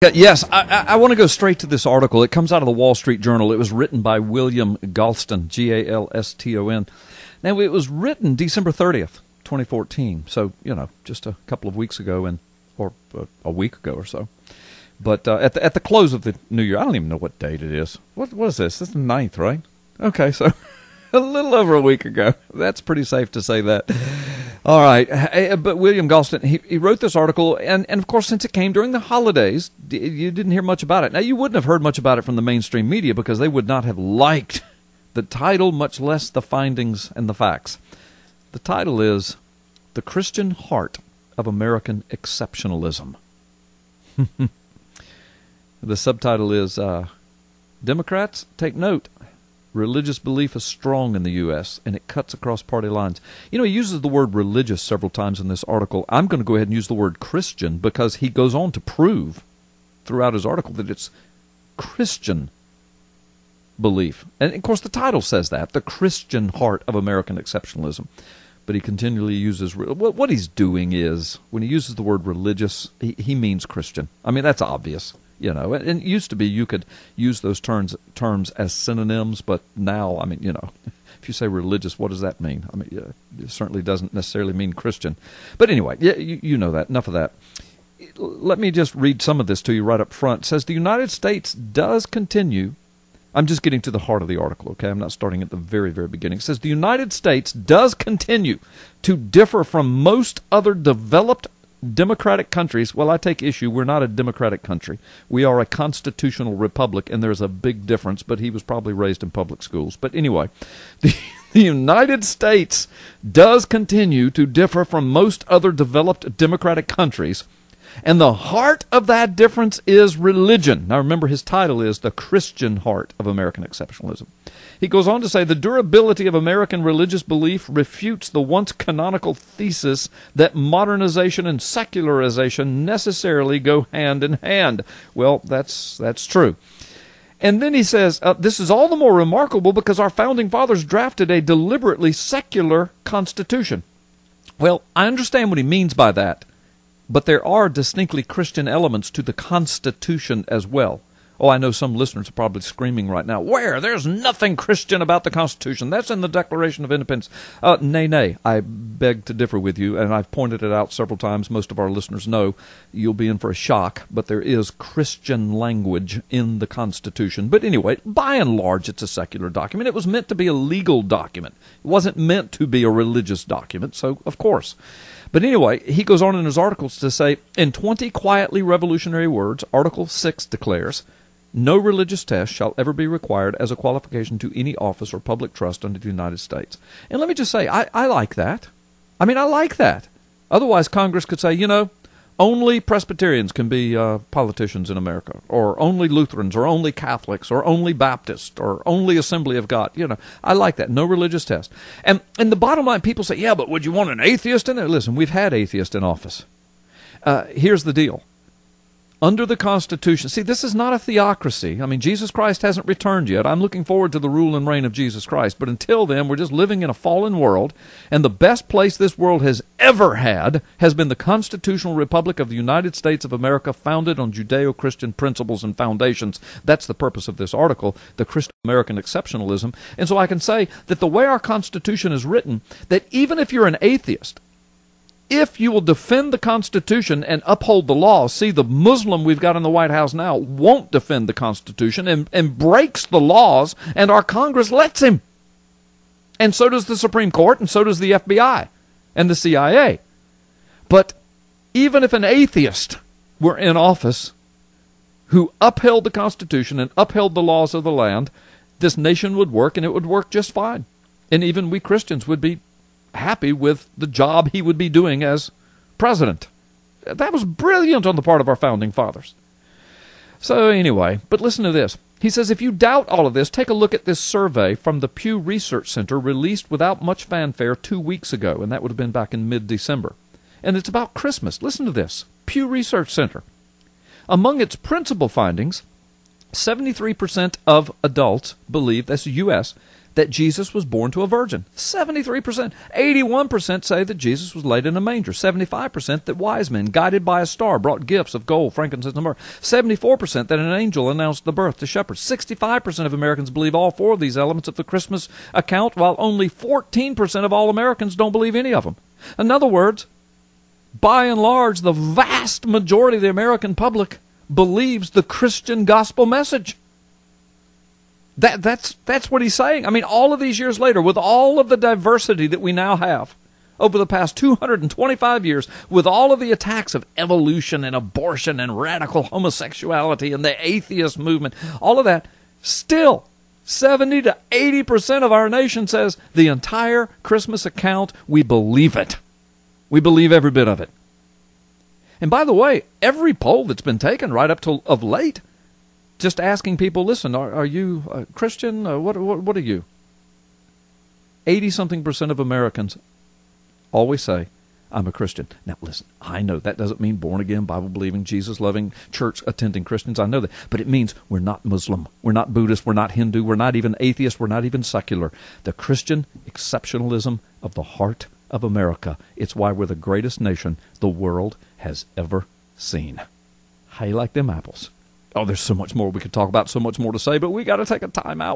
Yes, I want to go straight to this article. It comes out of the Wall Street Journal. It was written by William Galston, Galston. Now, it was written December 30th, 2014. So, just a couple of weeks ago, or a week ago or so. But at the close of the new year, I don't even know what date it is. What is this? This is the 9th, right? Okay, so a little over a week ago. That's pretty safe to say that. All right, but William Galston, he wrote this article, and of course, since it came during the holidays, you didn't hear much about it. Now, you wouldn't have heard much about it from the mainstream media because they would not have liked the title, much less the findings and the facts. The title is The Christian Heart of American Exceptionalism. The subtitle is Democrats, take note. Religious belief is strong in the U.S., and it cuts across party lines. He uses the word religious several times in this article. I'm going to go ahead and use the word Christian because he goes on to prove throughout his article that it's Christian belief. And, of course, the title says that, The Christian Heart of American Exceptionalism. But he continually uses, what he's doing is, when he uses the word religious, he means Christian. I mean, that's obvious. And it used to be you could use those terms as synonyms, but now, if you say religious, what does that mean? It certainly doesn't necessarily mean Christian. But anyway, you know that. Enough of that. Let me just read some of this to you right up front. It says, the United States does continue. I'm just getting to the heart of the article, okay? I'm not starting at the very, very beginning. It says, the United States does continue to differ from most other developed democratic countries. Well, I take issue. We're not a democratic country. We are a constitutional republic, and there's a big difference, but he was probably raised in public schools. But anyway, the United States does continue to differ from most other developed democratic countries, and the heart of that difference is religion. Now remember, his title is The Christian Heart of American Exceptionalism. He goes on to say, the durability of American religious belief refutes the once canonical thesis that modernization and secularization necessarily go hand in hand. Well, that's true. And then he says, this is all the more remarkable because our founding fathers drafted a deliberately secular constitution. Well, I understand what he means by that, but there are distinctly Christian elements to the Constitution as well. Oh, I know some listeners are probably screaming right now, where? There's nothing Christian about the Constitution. That's in the Declaration of Independence. Nay, I beg to differ with you, and I've pointed it out several times. Most of our listeners know you'll be in for a shock, but there is Christian language in the Constitution. But anyway, by and large, it's a secular document. It was meant to be a legal document. It wasn't meant to be a religious document, so of course. But anyway, he goes on in his articles to say, in 20 quietly revolutionary words, Article 6 declares, no religious test shall ever be required as a qualification to any office or public trust under the United States. And let me just say, I like that. I like that. Otherwise, Congress could say, only Presbyterians can be politicians in America, or only Lutherans, or only Catholics, or only Baptists, or only Assembly of God. I like that. No religious test. And the bottom line, people say, yeah, but would you want an atheist in there? Listen, we've had atheists in office. Here's the deal. Under the Constitution, see, this is not a theocracy. Jesus Christ hasn't returned yet. I'm looking forward to the rule and reign of Jesus Christ. But until then, we're just living in a fallen world. And the best place this world has ever had has been the Constitutional Republic of the United States of America, founded on Judeo-Christian principles and foundations. That's the purpose of this article, the Christian American Exceptionalism. And so I can say that the way our Constitution is written, that even if you're an atheist, if you will defend the Constitution and uphold the law, see, the Muslim we've got in the White House now won't defend the Constitution and breaks the laws, and our Congress lets him. And so does the Supreme Court, and so does the FBI and the CIA. But even if an atheist were in office who upheld the Constitution and upheld the laws of the land, this nation would work, and it would work just fine. And even we Christians would be happy with the job he would be doing as president. That was brilliant on the part of our founding fathers. So anyway, but listen to this. He says, if you doubt all of this, take a look at this survey from the Pew Research Center released without much fanfare 2 weeks ago, and that would have been back in mid-December. And it's about Christmas. Listen to this. Pew Research Center. Among its principal findings, 73% of adults believe, that's the U.S., that Jesus was born to a virgin. 73%. 81% say that Jesus was laid in a manger. 75% that wise men, guided by a star, brought gifts of gold, frankincense, and myrrh. 74% that an angel announced the birth to shepherds. 65% of Americans believe all four of these elements of the Christmas account, while only 14% of all Americans don't believe any of them. In other words, by and large, the vast majority of the American public believes the Christian gospel message. That's what he's saying. I mean, all of these years later, with all of the diversity that we now have over the past 225 years, with all of the attacks of evolution and abortion and radical homosexuality and the atheist movement, all of that, still 70 to 80% of our nation says the entire Christmas account, we believe it. We believe every bit of it. And by the way, every poll that's been taken right up to of late, just asking people, listen, are you a Christian? What are you? 80-something% of Americans always say, I'm a Christian. Now, listen, I know that doesn't mean born-again, Bible-believing, Jesus-loving, church-attending Christians. I know that. But it means we're not Muslim. We're not Buddhist. We're not Hindu. We're not even atheist. We're not even secular. The Christian exceptionalism of the heart of America. It's why we're the greatest nation the world has ever seen. How you like them apples? Oh, there's so much more we could talk about, so much more to say, but we got to take a time out.